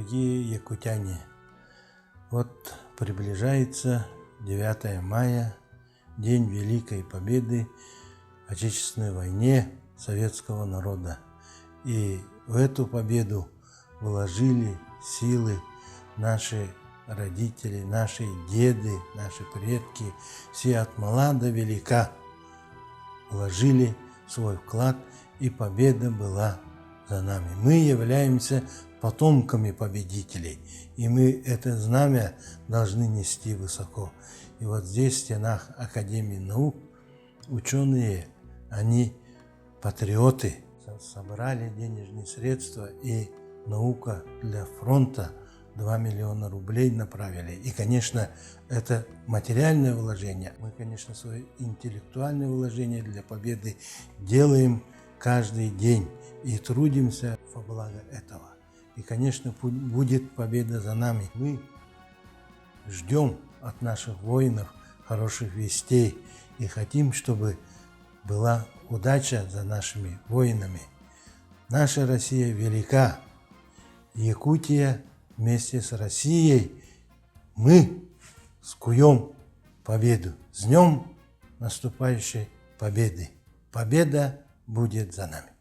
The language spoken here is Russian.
Дорогие якутяне, вот приближается 9 мая, День Великой Победы в Отечественной войне советского народа. И в эту победу вложили силы наши родители, наши деды, наши предки, все от мала до велика вложили свой вклад, и победа была за нами. Мы являемся потомками победителей, и мы это знамя должны нести высоко. И вот здесь, в стенах Академии наук, ученые, они патриоты, собрали денежные средства, и наука для фронта 2 миллиона рублей направили. И, конечно, это материальное вложение. Мы, конечно, свое интеллектуальное вложение для победы делаем каждый день и трудимся во благо этого. И, конечно, будет победа за нами. Мы ждем от наших воинов хороших вестей и хотим, чтобы была удача за нашими воинами. Наша Россия велика. Якутия вместе с Россией мы скуем победу. С днем наступающей победы. Победа будет за нами.